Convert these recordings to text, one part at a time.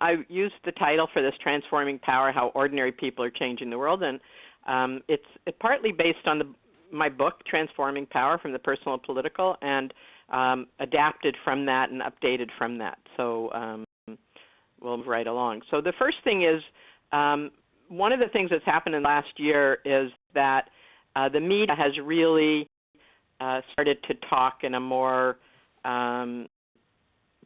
I used the title for this, Transforming Power, How Ordinary People Are Changing the World, and it's partly based on my book, Transforming Power, from the Personal and Political, and adapted from that and updated from that. So we'll move right along. So the first thing is, one of the things that's happened in the last year is that the media has really started to talk in a more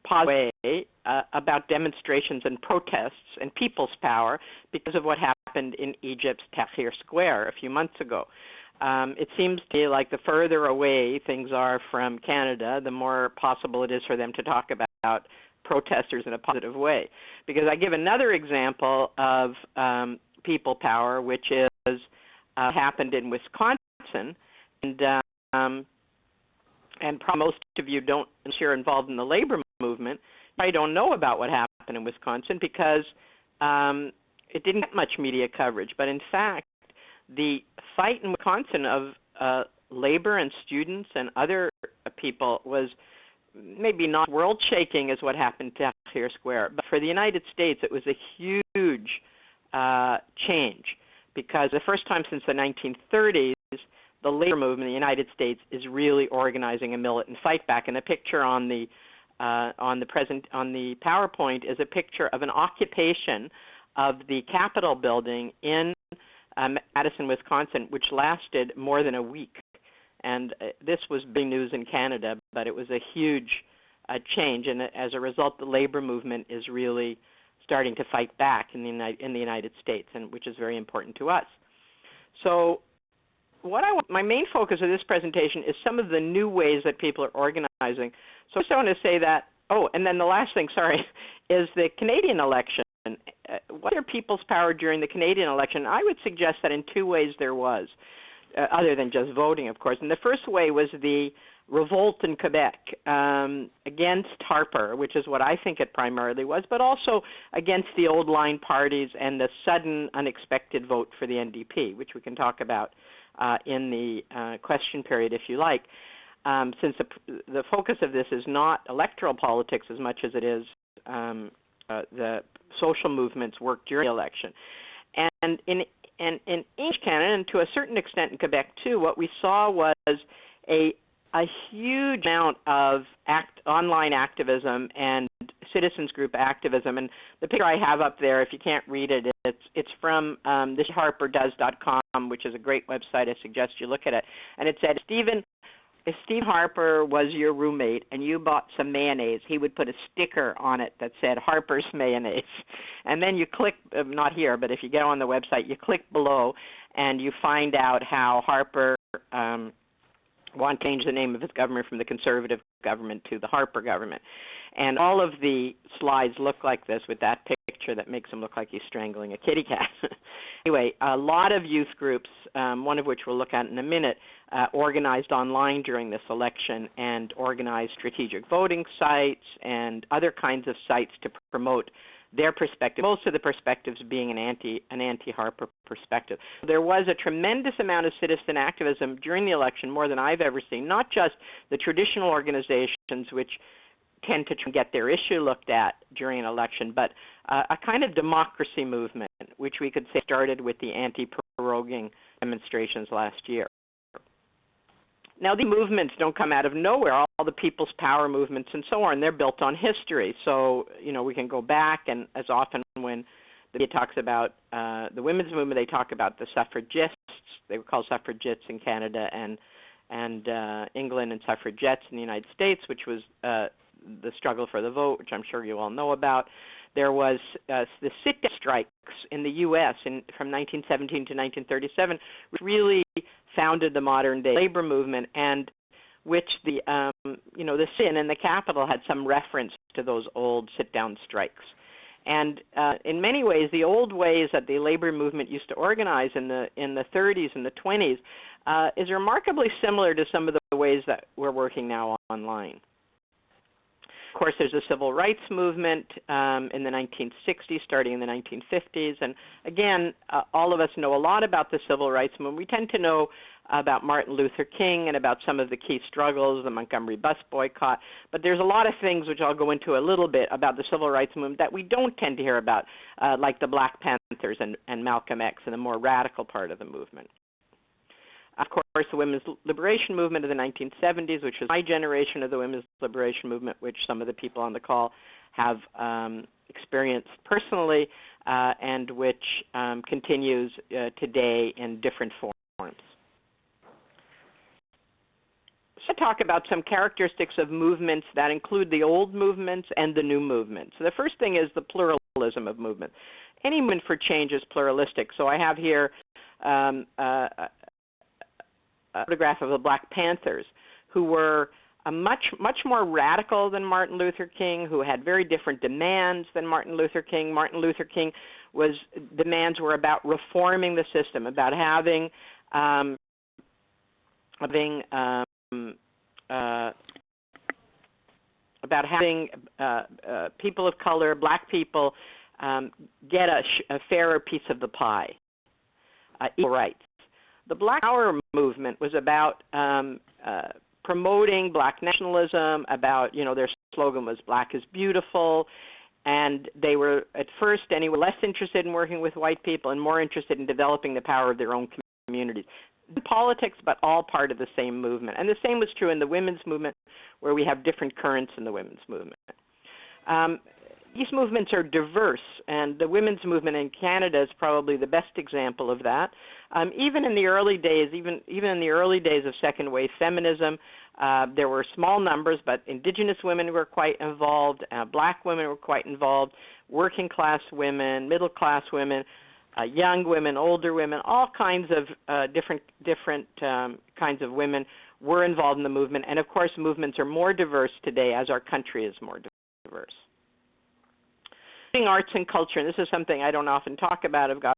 positive way about demonstrations and protests and people's power because of what happened in Egypt's Tahrir Square a few months ago. It seems to me like the further away things are from Canada, the more possible it is for them to talk about protesters in a positive way. Because I give another example of people power, which is happened in Wisconsin, and probably most of you don't, unless you're involved in the labor movement, I don't know about what happened in Wisconsin because it didn't get much media coverage. But in fact, the fight in Wisconsin of labor and students and other people was maybe not world-shaking as what happened to Tahrir Square, but for the United States it was a huge change, because the first time since the 1930s the labor movement in the United States is really organizing a militant fight back. And the picture on the PowerPoint is a picture of an occupation of the Capitol building in Madison, Wisconsin, which lasted more than a week. And this was big news in Canada, but it was a huge change. And as a result, the labor movement is really starting to fight back in the United States, and which is very important to us. So my main focus of this presentation is some of the new ways that people are organizing. So I want to say that, and then the last thing, is the Canadian election. What are people's power during the Canadian election? I would suggest that in two ways there was, other than just voting, of course. And the first way was the revolt in Quebec against Harper, which is what I think it primarily was, but also against the old line parties and the sudden, unexpected vote for the NDP, which we can talk about in the question period if you like, since the focus of this is not electoral politics as much as it is the social movements work during the election. And in English Canada, and to a certain extent in Quebec too, what we saw was a huge amount of online activism and citizens group activism. And the picture I have up there, if you can't read it, it's from thisharperdoes.com, which is a great website. I suggest you look at it. And it said, if Steve Harper was your roommate and you bought some mayonnaise, he would put a sticker on it that said Harper's Mayonnaise. And then you click, not here, but if you get on the website, you click below and you find out how Harper wanted to change the name of his government from the Conservative government to the Harper government. And all of the slides look like this with that picture that makes him look like he's strangling a kitty cat. Anyway, a lot of youth groups, one of which we'll look at in a minute, organized online during this election and organized strategic voting sites and other kinds of sites to promote their perspective, most of the perspectives being an anti-Harper perspective. There was a tremendous amount of citizen activism during the election, more than I've ever seen, not just the traditional organizations which tend to get their issue looked at during an election, but a kind of democracy movement, which we could say started with the anti-proroguing demonstrations last year. Now, these movements don't come out of nowhere. All the people's power movements and so on, they're built on history. So, we can go back, and as often when the media talks about the women's movement, they talk about the suffragists. They were called suffragettes in Canada and England, and suffragettes in the United States, which was the struggle for the vote, which I'm sure you all know about. There was the sit-down strikes in the U.S. From 1917 to 1937, which really founded the modern-day labor movement, and which the sit-in in the Capitol had some reference to those old sit-down strikes. And in many ways, the old ways that the labor movement used to organize in the 30s and the 20s is remarkably similar to some of the ways that we're working now online. Of course, there's a civil rights movement in the 1960s, starting in the 1950s. And again, all of us know a lot about the civil rights movement. We tend to know about Martin Luther King and about some of the key struggles, the Montgomery bus boycott. But there's a lot of things which I'll go into a little bit about the civil rights movement that we don't tend to hear about, like the Black Panthers and Malcolm X and the more radical part of the movement. Of course, the women's liberation movement of the 1970s, which was my generation of the women's liberation movement, which some of the people on the call have experienced personally, and which continues today in different forms. So I'll talk about some characteristics of movements that include the old movements and the new movements. So the first thing is the pluralism of movement. Any movement for change is pluralistic. So I have here a photograph of the Black Panthers, who were much more radical than Martin Luther King, who had very different demands than Martin Luther King. Martin Luther King demands were about reforming the system, about having people of color, black people, get a fairer piece of the pie, equal rights. The Black Power movement was about promoting black nationalism, about, their slogan was "Black is beautiful," and they were, at first anyway, less interested in working with white people and more interested in developing the power of their own communities. Politics, but all part of the same movement. And the same was true in the women's movement, where we have different currents in the women's movement. These movements are diverse, and the women's movement in Canada is probably the best example of that. Even in the early days, even in the early days of second wave feminism, there were small numbers, but Indigenous women were quite involved, black women were quite involved, working class women, middle class women, young women, older women, all kinds of different kinds of women were involved in the movement. And of course, movements are more diverse today as our country is more diverse. Arts and culture, and this is something I don't often talk about. I've got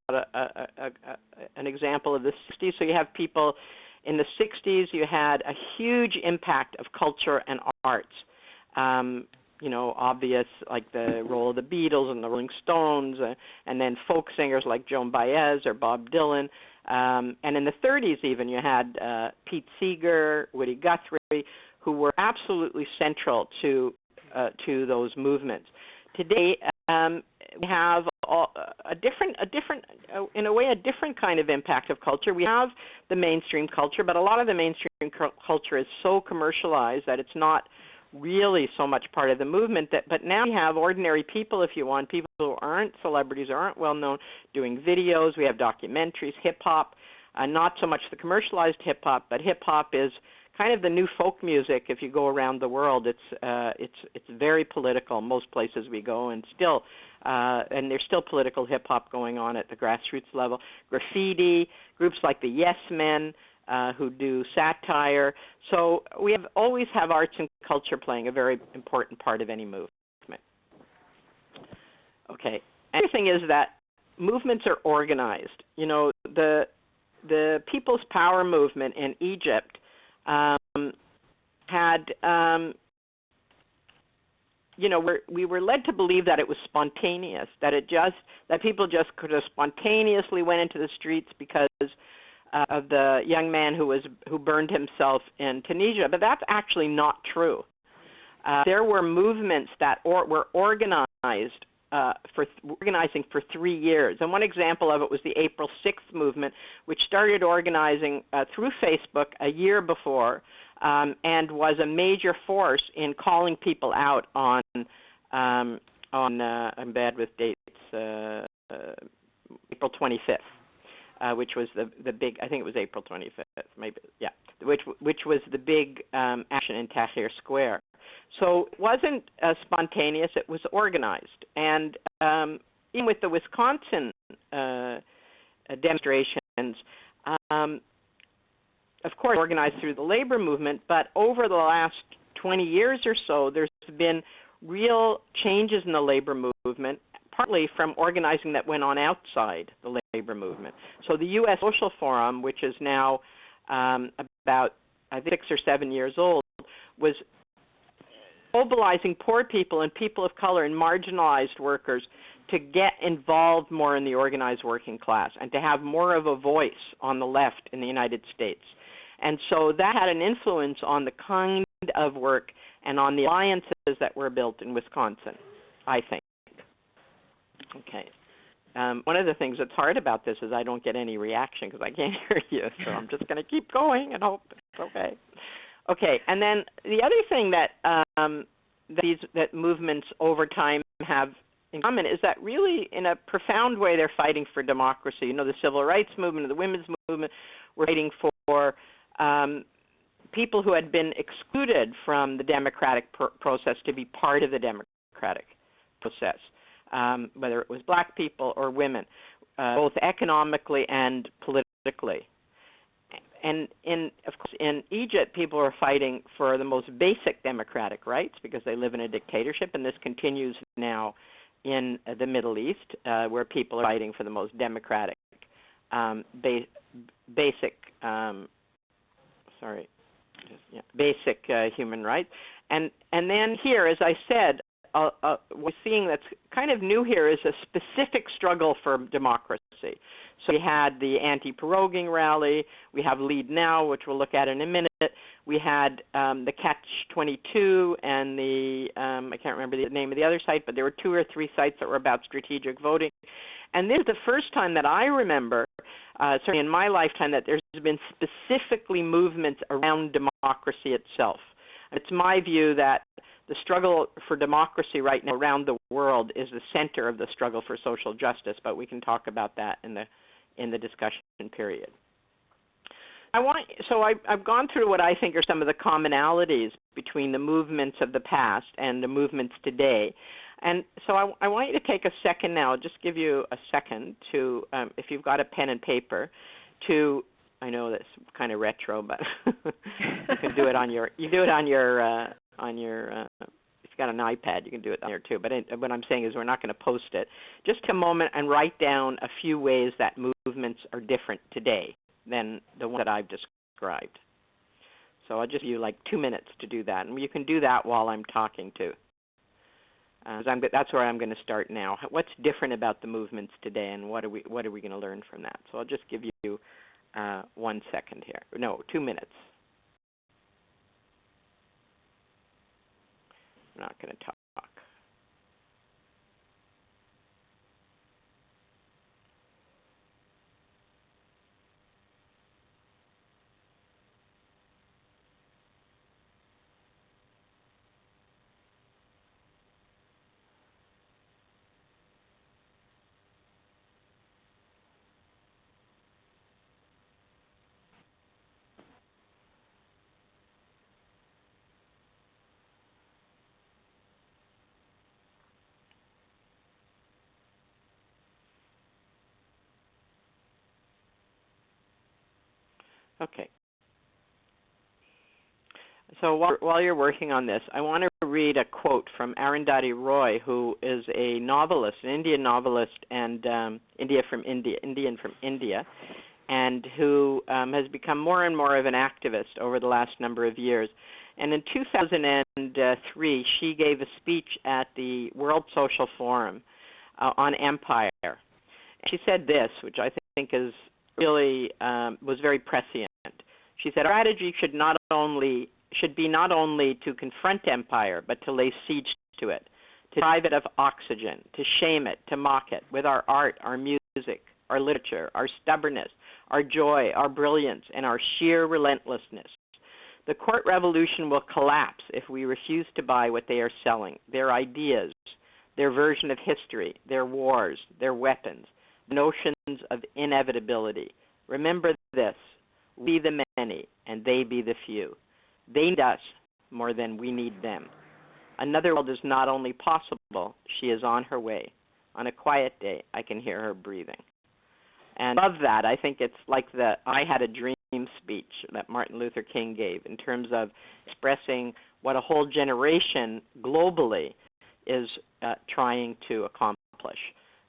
an example of the 60s. So you have people in the 60s, you had a huge impact of culture and arts. Obvious, like the role of the Beatles and the Rolling Stones, and then folk singers like Joan Baez or Bob Dylan. And in the 30s even, you had Pete Seeger, Woody Guthrie, who were absolutely central to those movements. Today, we have a different kind of impact of culture. We have the mainstream culture, but a lot of the mainstream culture is so commercialized that it's not really so much part of the movement. But now we have ordinary people, if you want, people who aren't celebrities or aren't well known, doing videos. We have documentaries, hip hop, not so much the commercialized hip hop, but hip hop is kind of the new folk music. If you go around the world, it's very political. Most places we go, and still, and there's still political hip hop going on at the grassroots level. Graffiti, groups like the Yes Men, who do satire. So we always have arts and culture playing a very important part of any movement. Okay. And the other thing is that movements are organized. The People's Power movement in Egypt we were led to believe that it was spontaneous, that people just could have spontaneously went into the streets because of the young man who burned himself in Tunisia, but that's actually not true. There were movements that were organizing for 3 years, and one example of it was the April 6th movement, which started organizing through Facebook a year before, and was a major force in calling people out on I'm bad with dates, April 25th. Which was the big, I think it was April 25th, maybe, yeah, which was the big action in Tahrir Square. So it wasn't spontaneous, it was organized. And even with the Wisconsin demonstrations, of course, organized through the labor movement, but over the last 20 years or so, there's been real changes in the labor movement, partly from organizing that went on outside the labor movement. So the U.S. Social Forum, which is now about, I think, 6 or 7 years old, was mobilizing poor people and people of color and marginalized workers to get involved more in the organized working class and to have more of a voice on the left in the United States. And so that had an influence on the kind of work and on the alliances that were built in Wisconsin, I think. Okay. One of the things that's hard about this is I don't get any reaction because I can't hear you, so I'm just going to keep going and hope it's okay. Okay, and then the other thing that that movements over time have in common is that really, in a profound way, they're fighting for democracy. You know, the civil rights movement, the women's movement, were fighting for people who had been excluded from the democratic process to be part of the democratic process, whether it was black people or women, both economically and politically. And of course, in Egypt, people are fighting for the most basic democratic rights because they live in a dictatorship, and this continues now in the Middle East, where people are fighting for the most democratic, basic human rights. And then here, as I said, we're seeing that's kind of new here is a specific struggle for democracy. So we had the anti-proroguing rally. We have Lead Now, which we'll look at in a minute. We had the Catch-22 and the, I can't remember the name of the other site, but there were 2 or 3 sites that were about strategic voting. And this is the first time that I remember, certainly in my lifetime, that there's been specifically movements around democracy itself. It's my view that the struggle for democracy right now around the world is the center of the struggle for social justice, but we can talk about that in the discussion period. I've gone through what I think are some of the commonalities between the movements of the past and the movements today. And so I want you to take a second now, just give you a second to, if you've got a pen and paper, to, I know that's kind of retro, but you can do it on your, if you've got an iPad, you can do it there too. But what I'm saying is we're not going to post it. Just take a moment and write down a few ways that movements are different today than the one that I've described. So I'll just give you like 2 minutes to do that, and you can do that while I'm talking too. That's where I'm going to start now. What's different about the movements today, and what are we going to learn from that? So I'll just give you 1 second here. No, 2 minutes. I'm not going to talk. Okay. So while you're working on this, I want to read a quote from Arundhati Roy, who is a novelist, an Indian novelist, and Indian from India, and who has become more and more of an activist over the last number of years. And in 2003, she gave a speech at the World Social Forum on empire. She said this, which I think is really was very prescient. She said, "Our strategy should be not only to confront empire, but to lay siege to it, to deprive it of oxygen, to shame it, to mock it with our art, our music, our literature, our stubbornness, our joy, our brilliance, and our sheer relentlessness. The court revolution will collapse if we refuse to buy what they are selling, their ideas, their version of history, their wars, their weapons, notions of inevitability. Remember this, we the many, and they be the few. They need us more than we need them. Another world is not only possible, she is on her way. On a quiet day, I can hear her breathing." And above that, I think it's like the I Had a Dream speech that Martin Luther King gave in terms of expressing what a whole generation globally is trying to accomplish.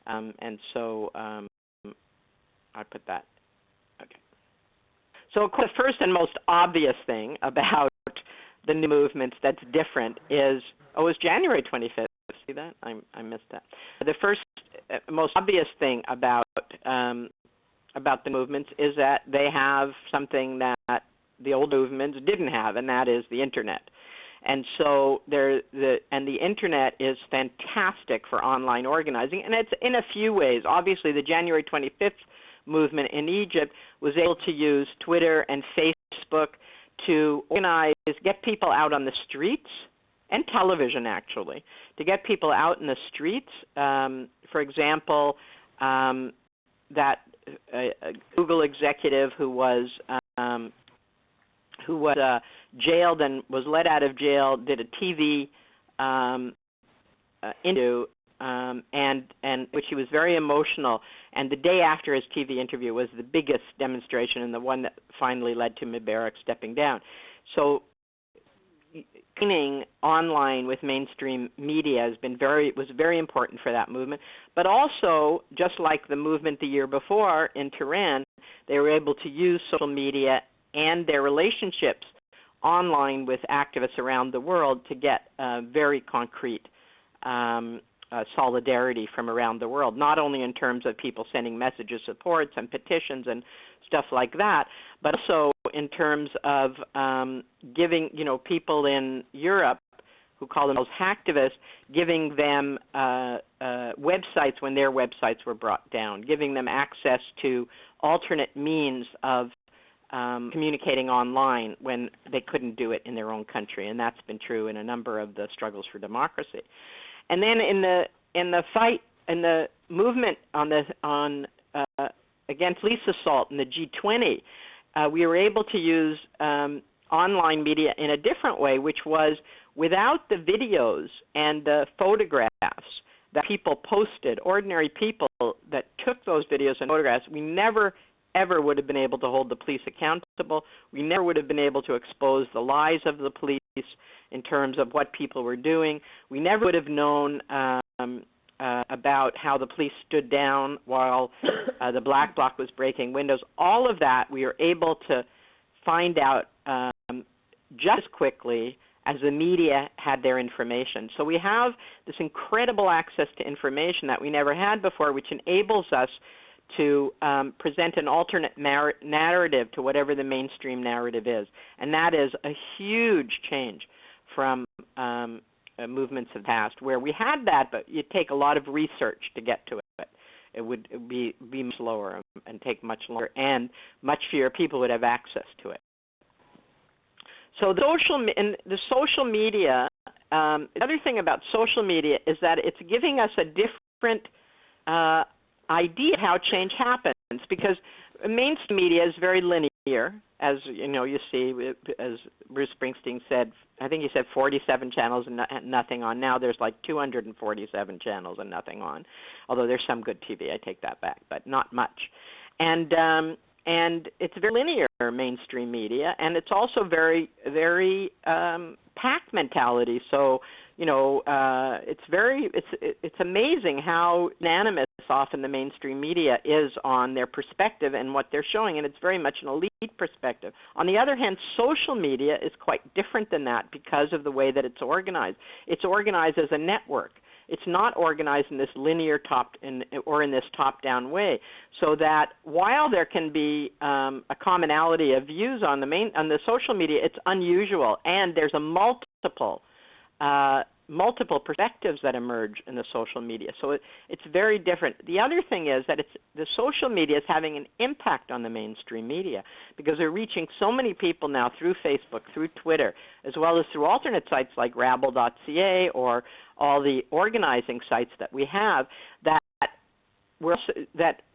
And so I put that. Okay. So of course, the first and most obvious thing about the new movements that's different is, it's January 25th. See that? I missed that. The first, most obvious thing about the movements is that they have something that the old movements didn't have, and that is the internet. And so the internet is fantastic for online organizing, and it's in a few ways. Obviously, the January 25th movement in Egypt was able to use Twitter and Facebook to organize, get people out on the streets, and television actually, to get people out in the streets. For example, that Google executive who was jailed and was let out of jail did a TV interview, and which he was very emotional. And the day after his TV interview was the biggest demonstration, and the one that finally led to Mubarak stepping down. So, connecting online with mainstream media was very important for that movement. But also, just like the movement the year before in Tehran, they were able to use social media and their relationships online with activists around the world to get very concrete solidarity from around the world, not only in terms of people sending messages, supports, and petitions and stuff like that, but also in terms of giving, people in Europe who call themselves hacktivists, giving them websites when their websites were brought down, giving them access to alternate means of communicating online when they couldn't do it in their own country, and that's been true in a number of the struggles for democracy. And then in the movement against police assault in the G20, we were able to use online media in a different way, which was without the videos and the photographs that people posted, ordinary people that took those videos and photographs, we never ever would have been able to hold the police accountable. We never would have been able to expose the lies of the police in terms of what people were doing. We never would have known about how the police stood down while the Black Bloc was breaking windows. All of that we were able to find out just as quickly as the media had their information. So we have this incredible access to information that we never had before, which enables us to present an alternate narrative to whatever the mainstream narrative is. And that is a huge change from movements of the past, where we had that, but it'd take a lot of research to get to it. It would be much slower and take much longer, and much fewer people would have access to it. So the social media, the other thing about social media is that it's giving us a different idea of how change happens, because mainstream media is very linear, as you see, as Bruce Springsteen said. I think he said 47 channels and nothing on. Now there's like 247 channels and nothing on, although there's some good TV. I take that back, but not much. And it's very linear, mainstream media, and it's also very, very pack mentality. So it's amazing how unanimous often the mainstream media is on their perspective and what they're showing, and it's very much an elite perspective. On the other hand, social media is quite different than that because of the way that it's organized. It's organized as a network. It's not organized in this linear or in this top-down way, so that while there can be a commonality of views on the social media, it's unusual, and there's a multiple perspectives that emerge in the social media. So it's very different. The other thing is that the social media is having an impact on the mainstream media, because they're reaching so many people now through Facebook, through Twitter, as well as through alternate sites like rabble.ca or all the organizing sites that we have, that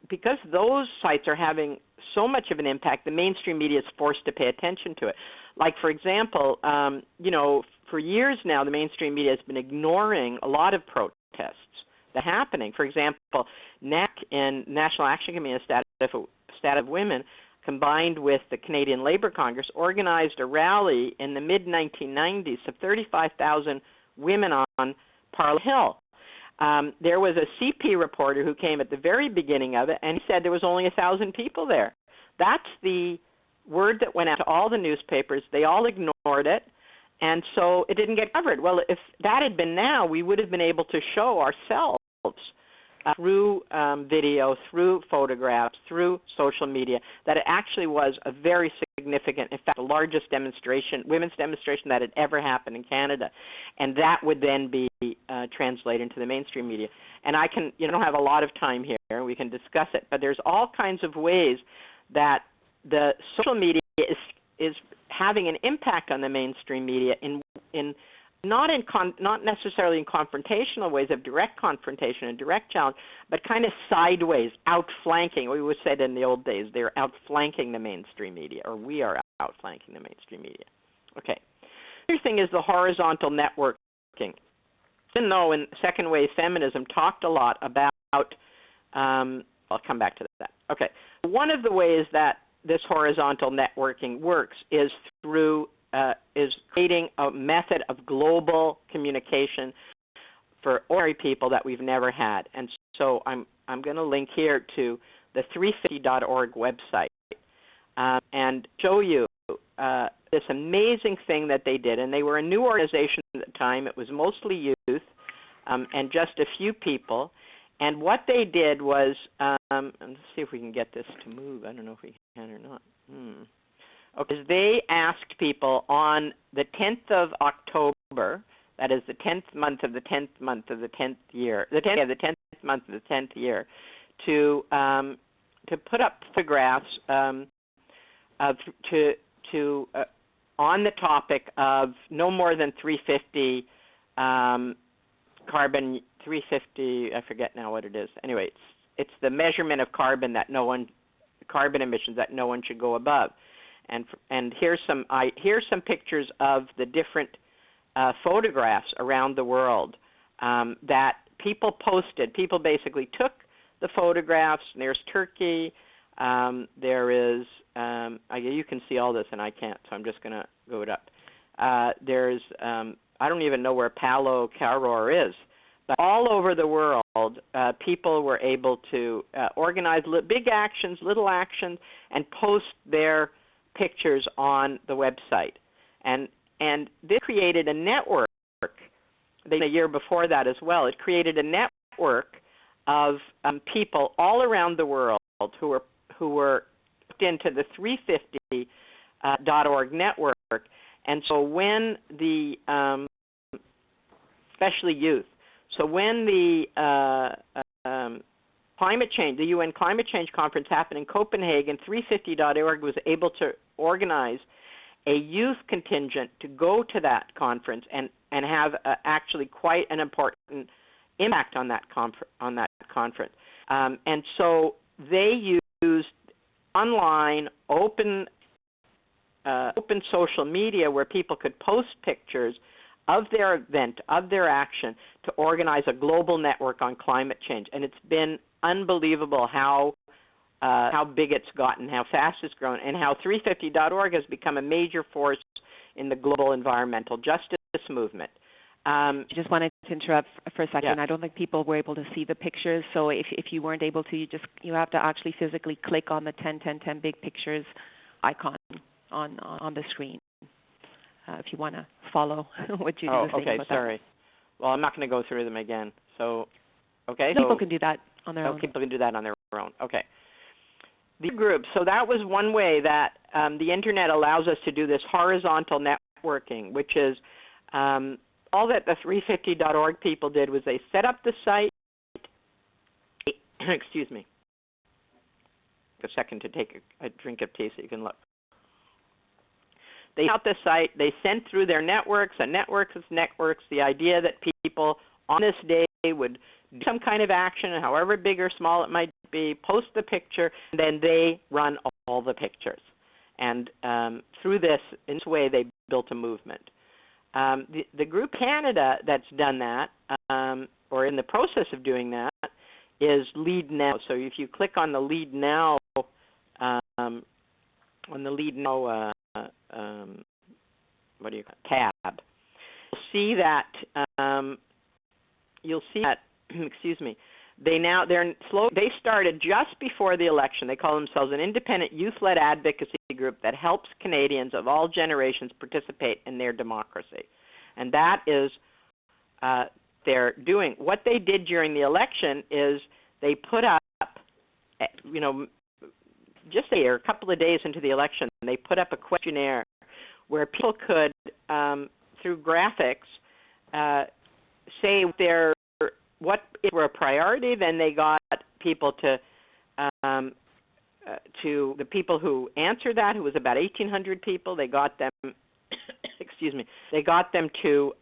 because those sites are having so much of an impact, the mainstream media is forced to pay attention to it. Like, for example, for years now, the mainstream media has been ignoring a lot of protests that are happening. For example, NAC, in National Action Committee on Status of Women, combined with the Canadian Labour Congress, organized a rally in the mid-1990s of 35,000 women on Parliament Hill. There was a CP reporter who came at the very beginning of it, and he said there was only 1,000 people there. That's the word that went out to all the newspapers. They all ignored it, and so it didn't get covered. Well, if that had been now, we would have been able to show ourselves through video, through photographs, through social media, that it actually was a very significant, in fact, the largest demonstration, women's demonstration that had ever happened in Canada. And that would then be translated into the mainstream media. And I don't have a lot of time here, we can discuss it, but there's all kinds of ways that the social media is having an impact on the mainstream media not necessarily in confrontational ways of direct confrontation and direct challenge, but kind of sideways, outflanking. We would say it in the old days, they're outflanking the mainstream media, or we are outflanking the mainstream media. Okay. The other thing is the horizontal networking. Even though in second wave feminism talked a lot about, I'll come back to that. Okay. One of the ways that this horizontal networking works is through creating a method of global communication for ordinary people that we've never had. And so I'm going to link here to the 350.org website and show you this amazing thing that they did. And they were a new organization at the time. It was mostly youth and just a few people. And what they did was, let's see if we can get this to move. I don't know if we can or not. Okay, they asked people on the 10th of October, that is the 10th month of the 10th month of the 10th year, the 10th month of the 10th year, to put up photographs on the topic of no more than 350 carbon. 350, I forget now what it is. Anyway, it's the measurement of carbon emissions that no one should go above. And here's some pictures of the different photographs around the world that people posted. People basically took the photographs. There's Turkey. There is you can see all this and I can't, so I'm just going to go it up. There's I don't even know where Palo Caror is. But all over the world, people were able to organize big actions, little actions, and post their pictures on the website. And this created a network. A year before that as well, it created a network of people all around the world who were hooked into the 350.org network. And so when the especially youth. So when the the UN Climate Change Conference happened in Copenhagen, 350.org was able to organize a youth contingent to go to that conference and have actually quite an important impact on that conference. And so they used online, open social media where people could post pictures of their event, of their action, to organize a global network on climate change. And it's been unbelievable how big it's gotten, how fast it's grown, and how 350.org has become a major force in the global environmental justice movement. I just wanted to interrupt for a second. Yeah. I don't think people were able to see the pictures, so if you weren't able to, you have to actually physically click on the 10 big pictures icon on the screen. If you want to follow what Judy was saying about sorry. Well, I'm not going to go through them again. So, okay. People can do that on their own. People can do that on their own. Okay. The groups. So that was one way that the Internet allows us to do this horizontal networking, which is all that the 350.org people did was they set up the site. Excuse me. A second to take a drink of tea so you can look. They out the site, they sent through their networks, and networks, the idea that people on this day would do some kind of action, however big or small it might be, post the picture, and then they run all the pictures. And through this, in this way, they built a movement. The group Canada that's done that, or in the process of doing that, is Leadnow. So if you click on the Leadnow, tab, you'll see that excuse me, they started just before the election. They call themselves an independent youth-led advocacy group that helps Canadians of all generations participate in their democracy. And that is they're doing. What they did during the election is they put up, just a couple of days into the election, they put up a questionnaire where people could, through graphics, say what were a priority. Then they got people to the people who answered that, who was about 1,800 people. They got them, excuse me, they got them to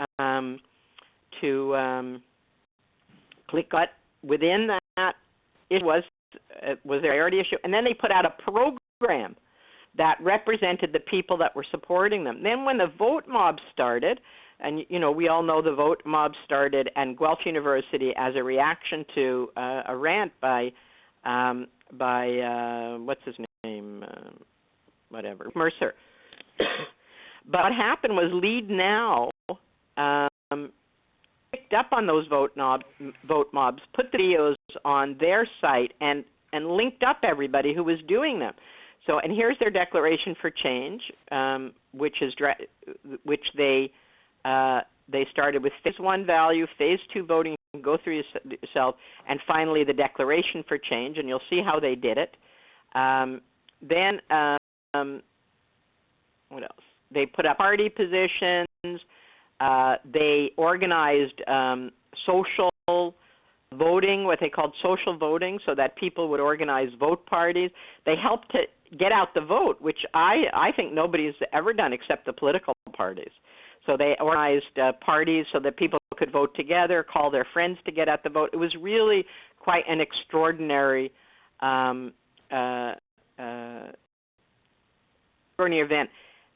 click what within that it was their priority issue, and then they put out a program that represented the people that were supporting them. Then when the vote mob started, and we all know the vote mob started at Guelph University as a reaction to a rant by what's his name, Mercer. But what happened was leadnow picked up on those vote mobs, put the videos on their site, and linked up everybody who was doing them. So, and here's their declaration for change, which they started with phase 1 value, phase 2 voting. You can go through yourself, and finally the declaration for change, and you'll see how they did it. Then what else? They put up party positions. They organized social voting, what they called social voting, so that people would organize vote parties. They helped to get out the vote, which I think nobody's ever done except the political parties. So they organized parties so that people could vote together, call their friends to get out the vote. It was really quite an extraordinary event,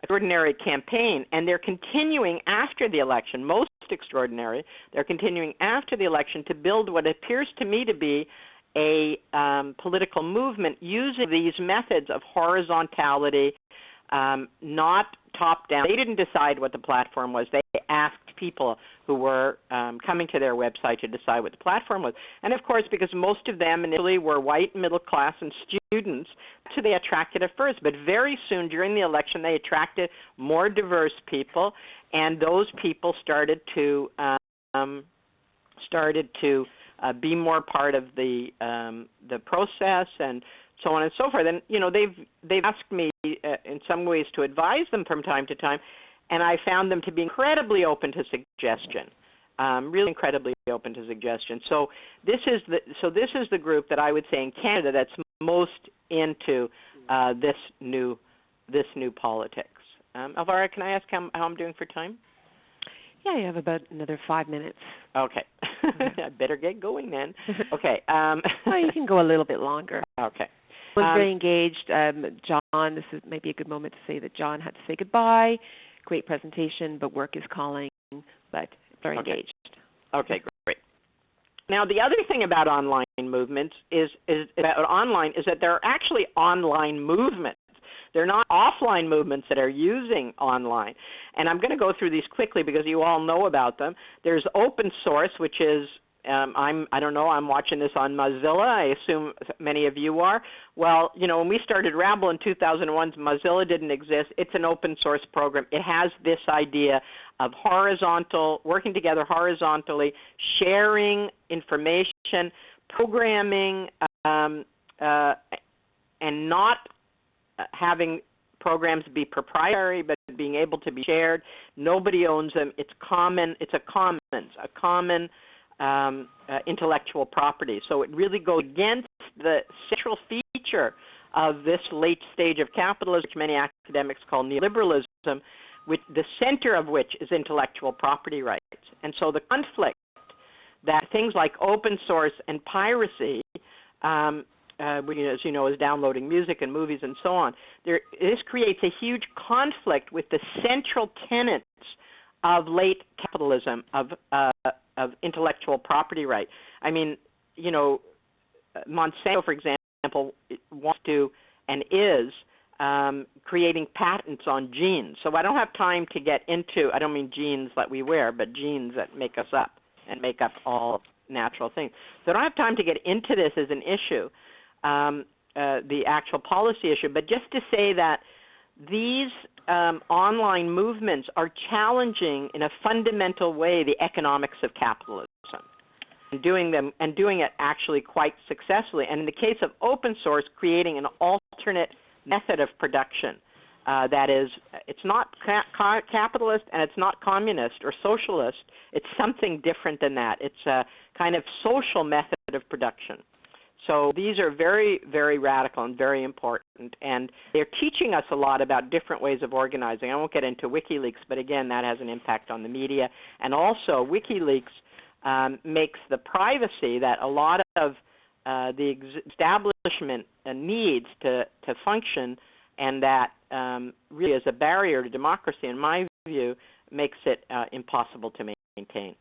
extraordinary campaign, and they're continuing after the election, most extraordinary, they're continuing after the election to build what appears to me to be a political movement using these methods of horizontality, not top-down. They didn't decide what the platform was. They asked people who were coming to their website to decide what the platform was. And, of course, because most of them initially were white, middle class, and students, so they attracted at first. But very soon during the election, they attracted more diverse people, and those people started to be more part of the process and so on and so forth. And they've asked me in some ways to advise them from time to time, and I found them to be incredibly open to suggestion, really incredibly open to suggestion. So this is the group that I would say in Canada that's most into this new politics. Elvira, can I ask how I'm doing for time? Yeah, you have about another 5 minutes. Okay. I better get going then. Okay. Well, you can go a little bit longer. Okay. I was very engaged. John, this is maybe a good moment to say that John had to say goodbye. Great presentation, but work is calling, but very engaged. Okay, great. Now, the other thing about online movements is that there are actually online movements. They're not offline movements that are using online. And I'm going to go through these quickly because you all know about them. There's open source, which is, I don't know, I'm watching this on Mozilla. I assume many of you are. Well, when we started Rabble in 2001, Mozilla didn't exist. It's an open source program. It has this idea of working together horizontally, sharing information, programming, and not having programs be proprietary, but being able to be shared. Nobody owns them. It's common. It's a common intellectual property. So it really goes against the central feature of this late stage of capitalism, which many academics call neoliberalism, which the center of which is intellectual property rights. And so the conflict that things like open source and piracy, which, as you know, is downloading music and movies and so on, this creates a huge conflict with the central tenets of late capitalism, of intellectual property right. I mean, Monsanto, for example, wants to and is creating patents on genes. So I don't have time to get into, I don't mean genes that we wear, but genes that make us up and make up all natural things. So I don't have time to get into this as an issue, the actual policy issue, but just to say that these online movements are challenging in a fundamental way the economics of capitalism. doing it actually quite successfully. And in the case of open source, creating an alternate method of production that is, it's not capitalist and it's not communist or socialist. It's something different than that. It's a kind of social method of production. So these are very, very radical and very important, and they're teaching us a lot about different ways of organizing. I won't get into WikiLeaks, but again, that has an impact on the media. And also, WikiLeaks makes the privacy that a lot of the establishment needs to function, and that really is a barrier to democracy, in my view, makes it impossible to maintain.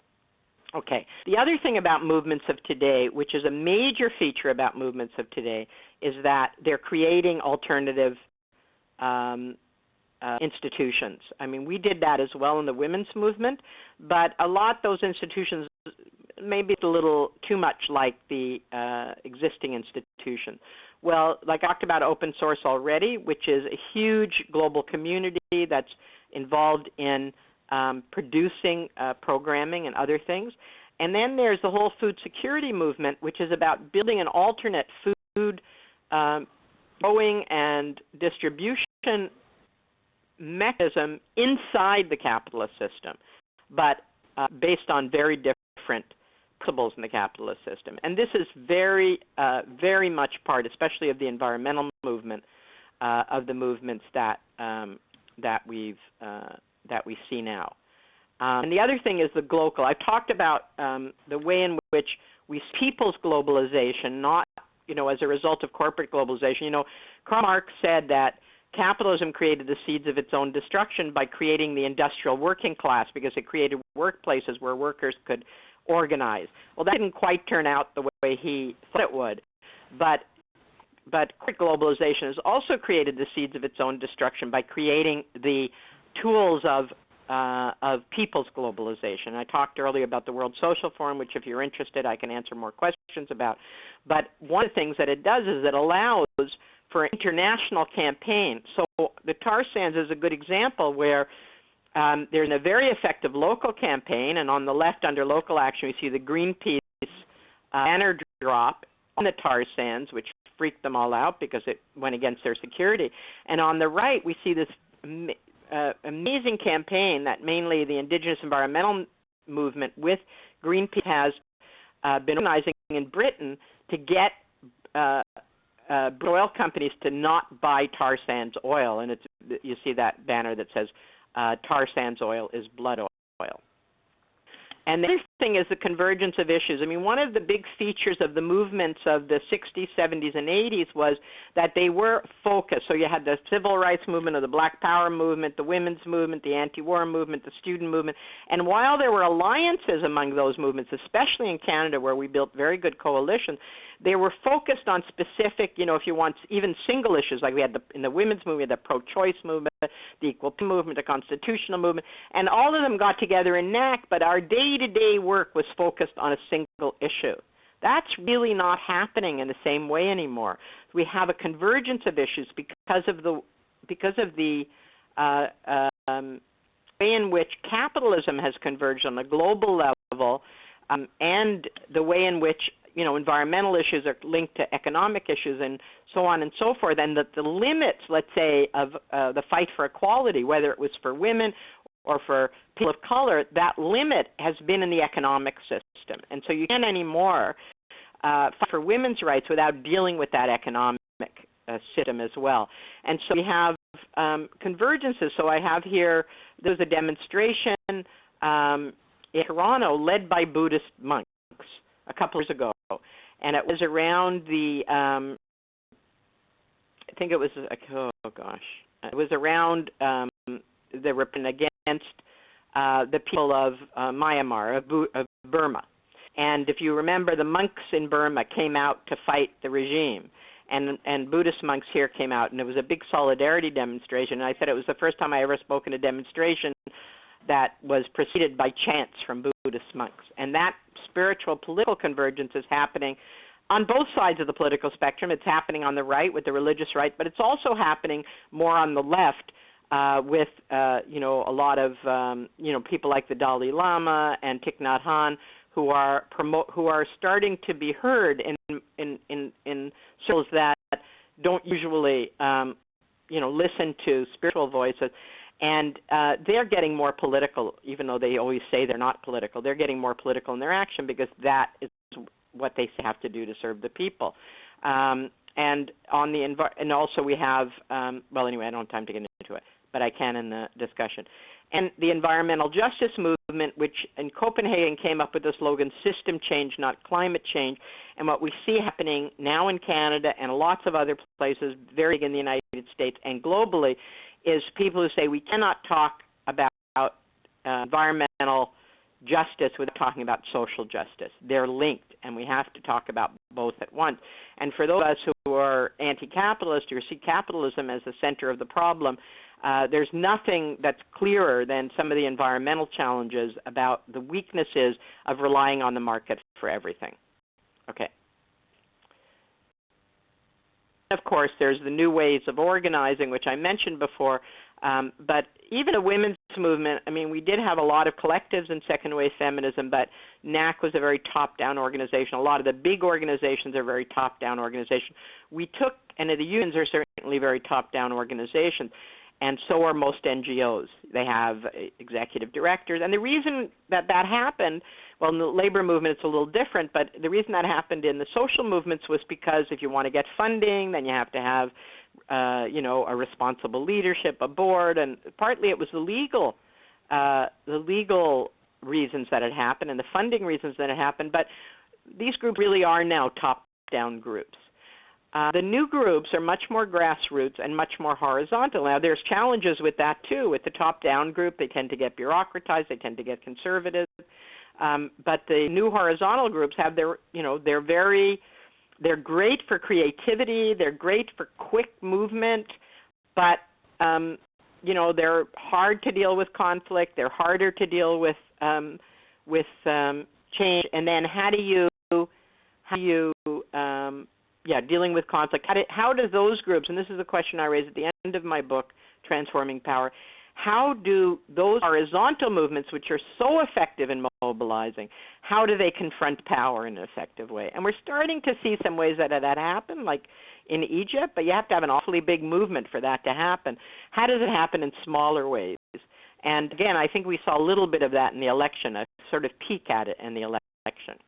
Okay. The other thing about movements of today, which is a major feature about movements of today, is that they're creating alternative institutions. I mean, we did that as well in the women's movement, but a lot of those institutions maybe it's a little too much like the existing institution. Well, like I talked about open source already, which is a huge global community that's involved in producing programming and other things. And then there's the whole food security movement, which is about building an alternate food growing and distribution mechanism inside the capitalist system, but based on very different principles in the capitalist system. And this is very, very much part, especially of the environmental movement, of the movements that we see now. And the other thing is the global. I've talked about the way in which we see people's globalization, not as a result of corporate globalization. Karl Marx said that capitalism created the seeds of its own destruction by creating the industrial working class because it created workplaces where workers could organize. Well, that didn't quite turn out the way he thought it would, but corporate globalization has also created the seeds of its own destruction by creating the tools of people's globalization. I talked earlier about the World Social Forum, which if you're interested, I can answer more questions about. But one of the things that it does is it allows for an international campaign. So the tar sands is a good example where there's a very effective local campaign, and on the left under local action, we see the Greenpeace banner drop on the tar sands, which freaked them all out because it went against their security. And on the right, we see this amazing campaign that mainly the indigenous environmental movement with Greenpeace has been organizing in Britain to get oil companies to not buy tar sands oil. And you see that banner that says tar sands oil is blood oil. And the other thing is the convergence of issues. I mean, one of the big features of the movements of the 60s, 70s, and 80s was that they were focused. So you had the civil rights movement or the Black Power movement, the women's movement, the anti-war movement, the student movement. And while there were alliances among those movements, especially in Canada where we built very good coalitions, they were focused on specific, if you want, even single issues. Like we had in the women's movement, we had the pro-choice movement, the equal pay movement, the constitutional movement, and all of them got together in NAC, but our day-to-day work was focused on a single issue. That's really not happening in the same way anymore. We have a convergence of issues because of the way in which capitalism has converged on a global level, and the way in which environmental issues are linked to economic issues and so on and so forth, and that the limits, let's say, of the fight for equality, whether it was for women or for people of color, that limit has been in the economic system. And so you can't anymore fight for women's rights without dealing with that economic system as well. And so we have convergences. So I have here, there was a demonstration in Toronto led by Buddhist monks a couple years ago. And it was around the, it was around the repression against the people of Myanmar, of Burma. And if you remember, the monks in Burma came out to fight the regime. And Buddhist monks here came out, and it was a big solidarity demonstration. And I said it was the first time I ever spoke in a demonstration that was preceded by chants from Buddhist monks. And that spiritual political convergence is happening on both sides of the political spectrum. It's happening on the right with the religious right, but it's also happening more on the left with a lot of people like the Dalai Lama and Thich Nhat Hanh, who are starting to be heard in circles that don't usually listen to spiritual voices, and they're getting more political, even though they always say they're not political. They're getting more political in their action because that is what they have to do to serve the people. And on the and also we have well, anyway, I don't have time to get into it, but I can in the discussion. And the environmental justice movement, which in Copenhagen came up with the slogan "System change, not climate change." And what we see happening now in Canada and lots of other places, very big in the United States and globally, is people who say we cannot talk about environmental justice without talking about social justice. They're linked, and we have to talk about both at once. And for those of us who are anti-capitalist or see capitalism as the center of the problem, there's nothing that's clearer than some of the environmental challenges about the weaknesses of relying on the market for everything. Okay. Of course, there's the new ways of organizing, which I mentioned before, but even the women's movement, I mean, we did have a lot of collectives in second wave feminism, but NAC was a very top-down organization. A lot of the big organizations are very top-down organizations. We took, and the unions are certainly very top-down organizations, and so are most NGOs. They have executive directors, and the reason that happened, well, in the labor movement it's a little different, but the reason that happened in the social movements was because if you want to get funding, then you have to have a responsible leadership, a board, and partly it was the legal reasons that it happened and the funding reasons that it happened, but these groups really are now top-down groups. The new groups are much more grassroots and much more horizontal. Now, there's challenges with that, too. With the top-down group, they tend to get bureaucratized, they tend to get conservative, but the new horizontal groups have they're great for creativity, they're great for quick movement, but they're hard to deal with conflict, they're harder to deal with change. And then dealing with conflict, how do those groups, and this is a question I raise at the end of my book, Transforming Power, how do those horizontal movements, which are so effective in mobilizing, how do they confront power in an effective way? And we're starting to see some ways that happen, like in Egypt, but you have to have an awfully big movement for that to happen. How does it happen in smaller ways? And again, I think we saw a little bit of that in the election, a sort of peek at it in the election.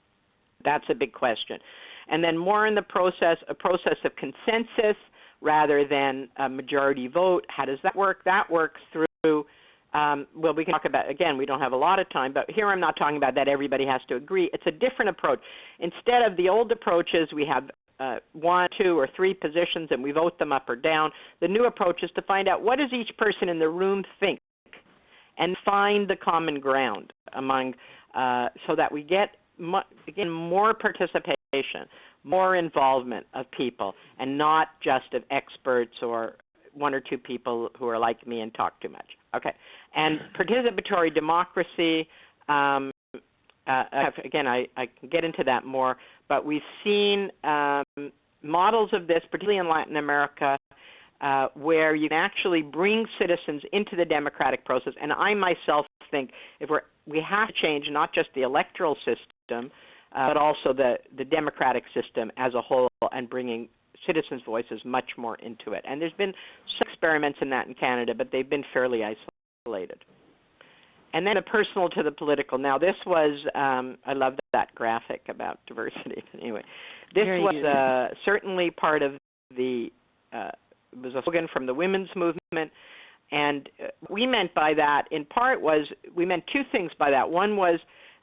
That's a big question. And then more in the process, a process of consensus rather than a majority vote. How does that work? That works through, well, we can talk about, again, we don't have a lot of time, but here I'm not talking about that everybody has to agree. It's a different approach. Instead of the old approaches, we have 1, 2, or 3 positions and we vote them up or down. The new approach is to find out what does each person in the room think and find the common ground among, so that we get, again, more participation, more involvement of people, and not just of experts or 1 or 2 people who are like me and talk too much. Okay. And participatory democracy, again, I can get into that more, but we've seen models of this, particularly in Latin America, where you can actually bring citizens into the democratic process. And I myself think we have to change not just the electoral system, but also the democratic system as a whole, and bringing citizens' voices much more into it. And there's been some experiments in that in Canada, but they've been fairly isolated. And then a personal to the political. Now, this was, I love that graphic about diversity. Anyway, this was certainly part of it was a slogan from the women's movement. And what we meant by that, in part, was we meant 2 things by that. One was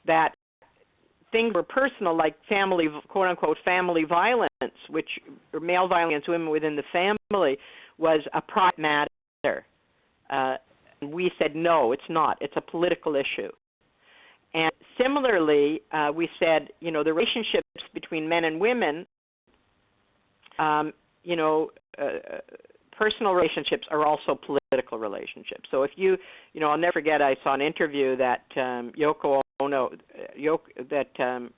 that things were personal, like family, quote-unquote, family violence, or male violence against women within the family, was a private matter. We said, no, it's not. It's a political issue. And similarly, we said, the relationships between men and women, personal relationships are also political relationships. So if I'll never forget, I saw an interview that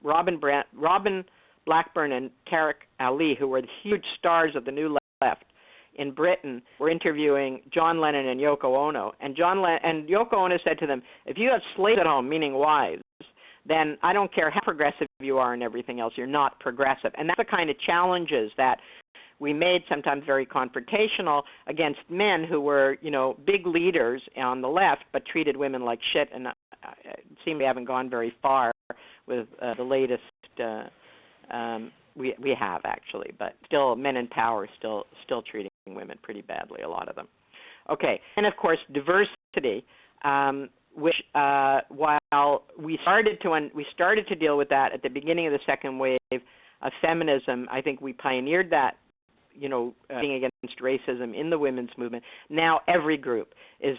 Robin Blackburn and Tariq Ali, who were the huge stars of the New Left in Britain, were interviewing John Lennon and Yoko Ono. And Yoko Ono said to them, if you have slaves at home, meaning wives, then I don't care how progressive you are and everything else, you're not progressive. And that's the kind of challenges that we made, sometimes very confrontational, against men who were, big leaders on the left, but treated women like shit. And it seems we haven't gone very far with the latest. We have actually, but still, men in power still treating women pretty badly, a lot of them. Okay, and of course diversity, which while we started to deal with that at the beginning of the second wave of feminism, I think we pioneered that. Being against racism in the women's movement. Now every group is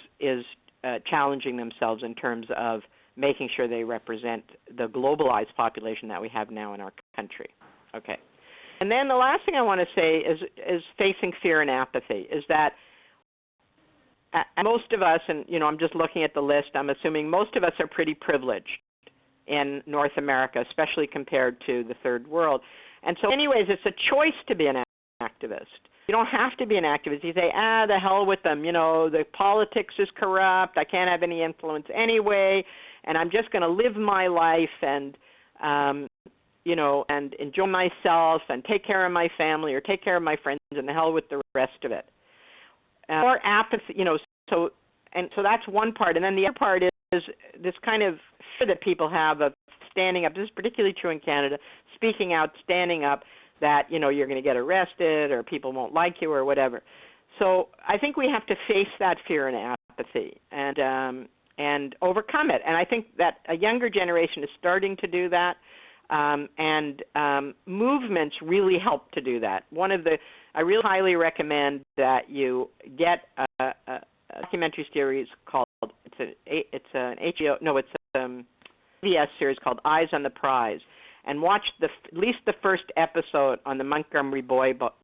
challenging themselves in terms of making sure they represent the globalized population that we have now in our country. Okay. And then the last thing I want to say is facing fear and apathy, is that most of us, and I'm just looking at the list, I'm assuming most of us are pretty privileged in North America, especially compared to the third world. And so anyways, it's a choice to be an activist. You don't have to be an activist. You say, the hell with them. The politics is corrupt. I can't have any influence anyway, and I'm just going to live my life and, and enjoy myself and take care of my family or take care of my friends, and the hell with the rest of it. Or apathy, so that's one part. And then the other part is this kind of fear that people have of standing up. This is particularly true in Canada, speaking out, standing up, that, you're going to get arrested or people won't like you or whatever. So I think we have to face that fear and apathy and overcome it. And I think that a younger generation is starting to do that, and movements really help to do that. I really highly recommend that you get a documentary series called, it's an PBS series called Eyes on the Prize, and watch at least the first episode on the Montgomery boycott,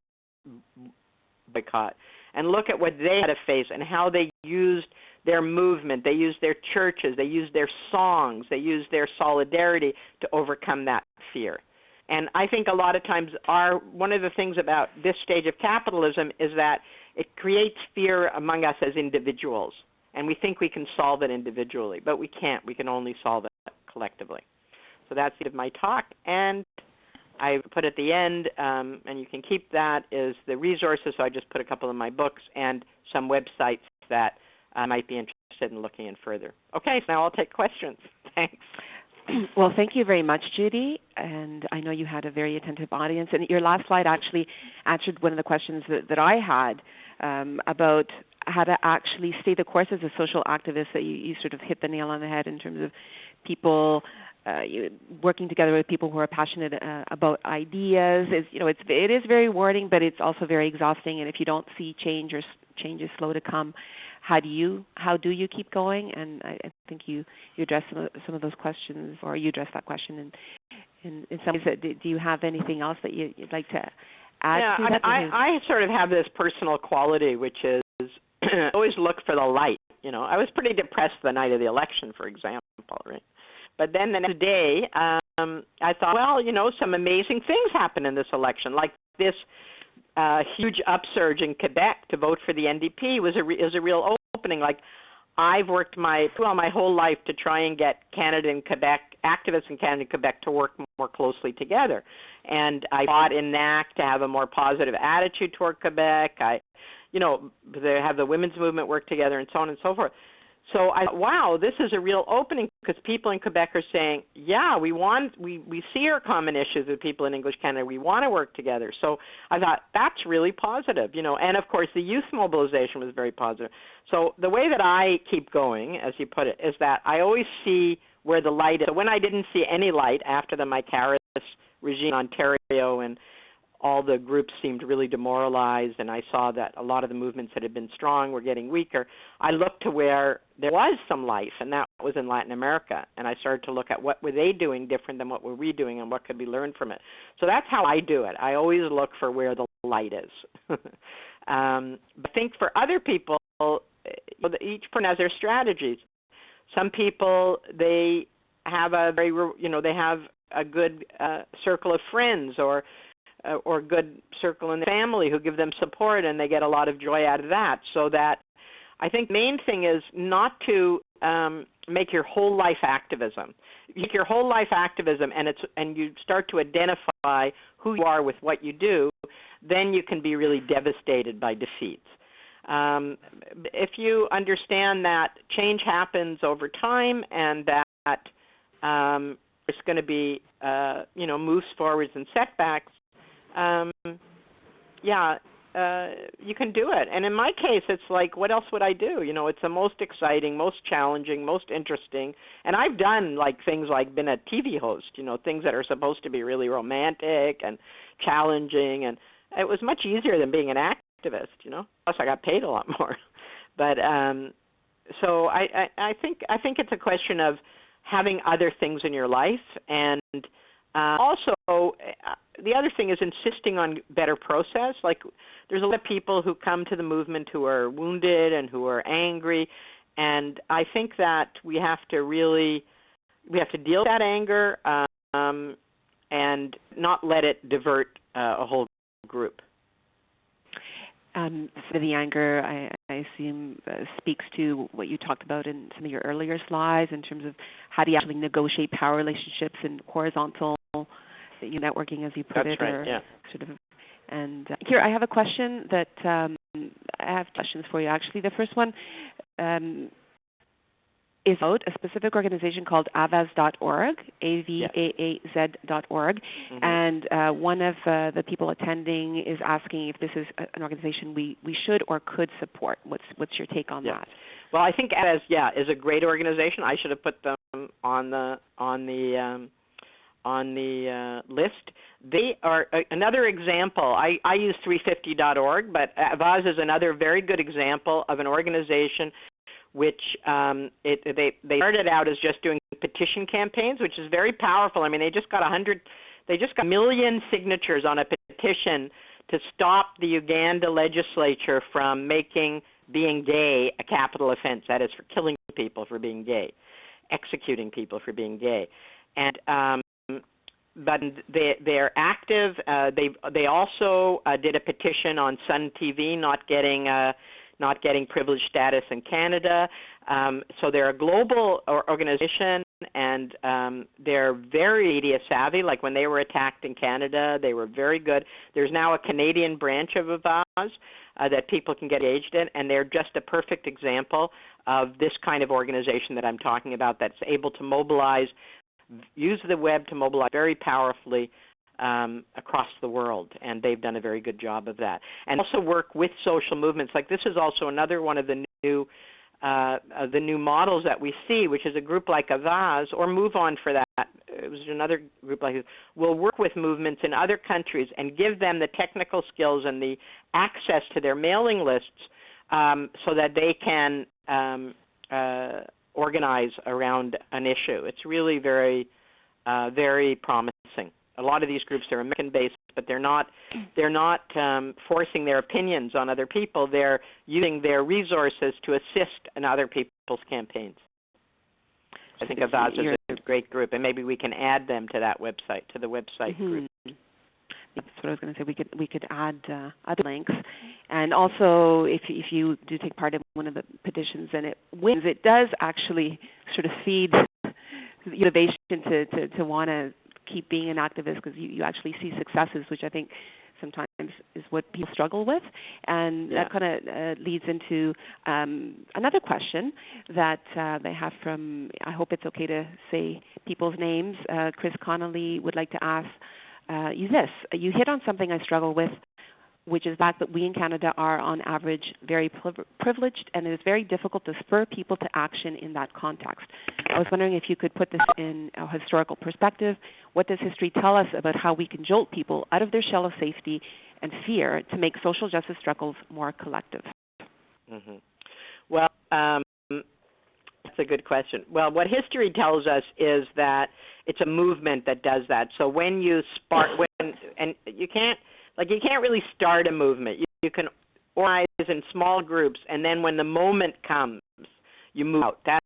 and look at what they had to face and how they used their movement, they used their churches, they used their songs, they used their solidarity to overcome that fear. And I think a lot of times one of the things about this stage of capitalism is that it creates fear among us as individuals, and we think we can solve it individually, but we can't. We can only solve it collectively. So that's the end of my talk, and I put at the end, and you can keep that, is the resources. So I just put a couple of my books and some websites that might be interested in looking in further. Okay, so now I'll take questions. Thanks. Well, thank you very much, Judy, and I know you had a very attentive audience, and your last slide actually answered one of the questions that I had about how to actually stay the course as a social activist. That you sort of hit the nail on the head in terms of people working together with people who are passionate about ideas. It is very rewarding, but it's also very exhausting. And if you don't see change or change is slow to come, how do you keep going? And I think you addressed some of those questions, or you addressed that question in some ways. Do you have anything else that you'd like to add to that? I sort of have this personal quality, which is always look for the light. I was pretty depressed the night of the election, for example, right? But then the next day, I thought, some amazing things happened in this election, like this huge upsurge in Quebec to vote for the NDP was a real opening. Like, I've worked my whole life to try and get Canada and Quebec, activists in Canada and Quebec, to work more closely together. And I fought in NAC to have a more positive attitude toward Quebec. They have the women's movement work together and so on and so forth. So I thought, wow, this is a real opening, because people in Quebec are saying, yeah, we see our common issues with people in English Canada. We want to work together. So I thought, that's really positive, And of course, the youth mobilization was very positive. So the way that I keep going, as you put it, is that I always see where the light is. So when I didn't see any light after the Mike Harris regime in Ontario, and all the groups seemed really demoralized, and I saw that a lot of the movements that had been strong were getting weaker, I looked to where there was some life, and that was in Latin America. And I started to look at what were they doing different than what were we doing, and what could be learned from it. So that's how I do it. I always look for where the light is. I think for other people, each person has their strategies. Some people, they have a good circle of friends, or good circle in the family who give them support, and they get a lot of joy out of that. So that I think the main thing is not to make your whole life activism. You make your whole life activism, and you start to identify who you are with what you do, then you can be really devastated by defeats. If you understand that change happens over time and that there's going to be moves forwards and setbacks, you can do it. And in my case, it's like, what else would I do? It's the most exciting, most challenging, most interesting. And I've done things like been a TV host, things that are supposed to be really romantic and challenging, and it was much easier than being an activist, Plus I got paid a lot more. But so I think it's a question of having other things in your life, and also the other thing is insisting on better process. Like, there's a lot of people who come to the movement who are wounded and who are angry, and I think that we have to deal with that anger and not let it divert a whole group. So the anger, I assume, speaks to what you talked about in some of your earlier slides in terms of how do you actually negotiate power relationships and horizontal networking, as you put it. That's right, yeah. Sort of. And here, I have a question that I have questions for you, actually. The first one is about a specific organization called avaz.org, avaaz.org, and one of the people attending is asking if this is an organization we should or could support. What's your take on that? Well, I think Avaz, is a great organization. I should have put them on the list. They are another example. I use 350.org, but Avaz is another very good example of an organization which they started out as just doing petition campaigns, which is very powerful. I mean, they just got 1 million signatures on a petition to stop the Uganda legislature from making being gay a capital offense. That is, for killing people for being gay, executing people for being gay, and but they're active. They also did a petition on Sun TV not getting privileged status in Canada. So they're a global organization, and they're very media savvy. Like when they were attacked in Canada, they were very good. There's now a Canadian branch of Avaz that people can get engaged in, and they're just a perfect example of this kind of organization that I'm talking about that's able to mobilize, use the web to mobilize very powerfully across the world, and they've done a very good job of that. And also work with social movements. Like, this is also another one of the new models that we see, which is a group like Avaz, or Move On for that. It was another group like this. Will work with movements in other countries and give them the technical skills and the access to their mailing lists so that they can organize around an issue. It's really very, very promising. A lot of these groups are American-based, but they're not forcing their opinions on other people. They're using their resources to assist in other people's campaigns. I think Avaz is a great group, and maybe we can add them to that website, to the website group. That's what I was going to say. We could add other links, and also if you do take part in one of the petitions and it wins, it does actually sort of feed the motivation to want to keep being an activist, because you actually see successes, which I think sometimes is what people struggle with. And that kind of leads into another question that they have from, I hope it's okay to say people's names. Chris Connolly would like to ask you this. You hit on something I struggle with, which is the fact that we in Canada are on average very privileged, and it is very difficult to spur people to action in that context. I was wondering if you could put this in a historical perspective. What does history tell us about how we can jolt people out of their shell of safety and fear to make social justice struggles more collective? Mm-hmm. Well, that's a good question. Well, what history tells us is that it's a movement that does that. So when you and you can't really start a movement. You can organize in small groups, and then when the moment comes, you move out. That's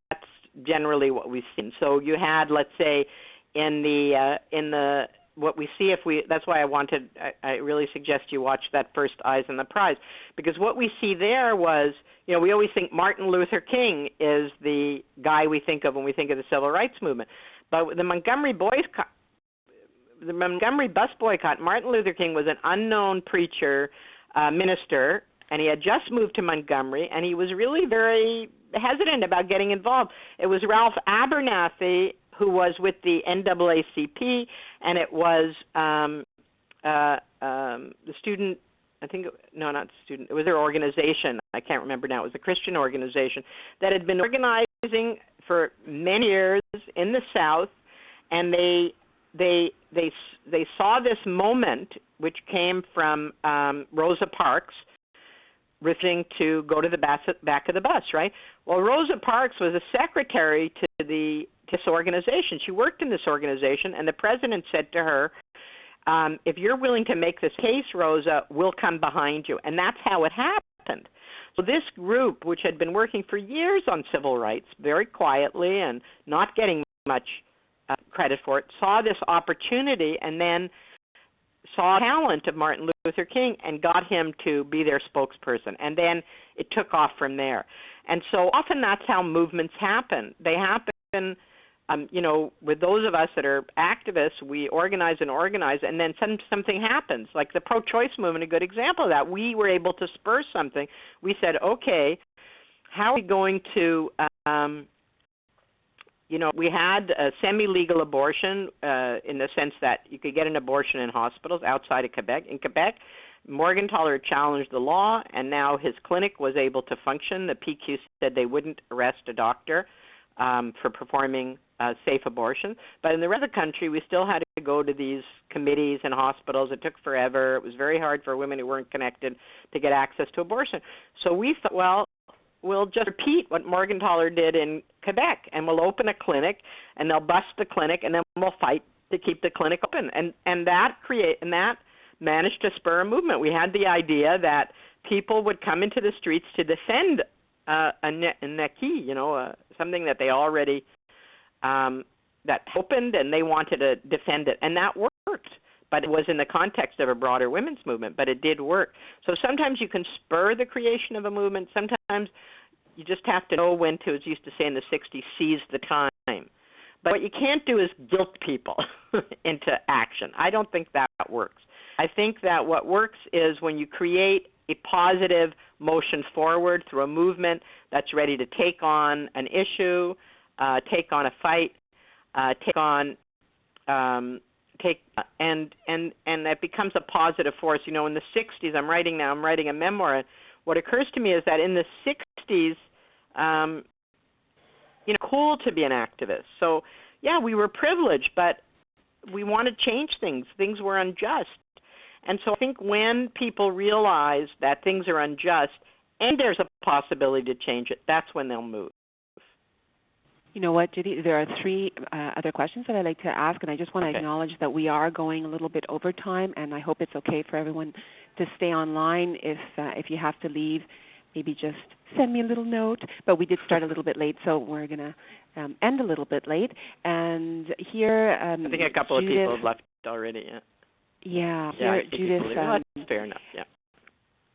generally what we've seen. So you had, let's say, in the what we see that's why I really suggest you watch that first Eyes on the Prize, because what we see there was, we always think Martin Luther King is the guy we think of when we think of the civil rights movement. But the Montgomery bus boycott, Martin Luther King was an unknown preacher, minister, and he had just moved to Montgomery, and he was really very hesitant about getting involved. It was Ralph Abernathy, who was with the NAACP, and it was the student, not student, it was their organization, I can't remember now, it was a Christian organization that had been organizing for many years in the South, and they saw this moment, which came from Rosa Parks, refusing to go to the back of the bus, right? Well, Rosa Parks was a secretary to this organization. She worked in this organization, and the president said to her, if you're willing to make this case, Rosa, we'll come behind you. And that's how it happened. So this group, which had been working for years on civil rights, very quietly and not getting much credit for it, saw this opportunity and then saw the talent of Martin Luther King and got him to be their spokesperson. And then it took off from there. And so often that's how movements happen. They happen, with those of us that are activists, we organize, and then something happens. Like the pro-choice movement, a good example of that. We were able to spur something. We said, okay, how are we going to we had a semi-legal abortion in the sense that you could get an abortion in hospitals outside of Quebec. In Quebec, Morgentaler challenged the law, and now his clinic was able to function. The PQ said they wouldn't arrest a doctor for performing safe abortion. But in the rest of the country, we still had to go to these committees and hospitals. It took forever. It was very hard for women who weren't connected to get access to abortion. So we thought, well, we'll just repeat what Morgentaler did in Quebec, and we'll open a clinic, and they'll bust the clinic, and then we'll fight to keep the clinic open. And that managed to spur a movement. We had the idea that people would come into the streets to defend a neki, something that they already that opened, and they wanted to defend it, and that worked. But it was in the context of a broader women's movement, but it did work. So sometimes you can spur the creation of a movement. Sometimes you just have to know when to, as used to say in the 60s, seize the time. But what you can't do is guilt people into action. I don't think that works. I think that what works is when you create a positive motion forward through a movement that's ready to take on an issue, take on a fight, and that becomes a positive force. In the 60s, I'm writing a memoir, and what occurs to me is that in the 60s, cool to be an activist. So, yeah, we were privileged, but we wanted to change things. Things were unjust. And so I think when people realize that things are unjust and there's a possibility to change it, that's when they'll move. You know what, Judy? There are three other questions that I'd like to ask, and I just want to acknowledge that we are going a little bit over time, and I hope it's okay for everyone to stay online. If you have to leave, maybe just send me a little note. But we did start a little bit late, so we're going to end a little bit late. And here, I think a couple Judith, of people have left already. Yeah. Here, Judith. That's fair enough. Yeah.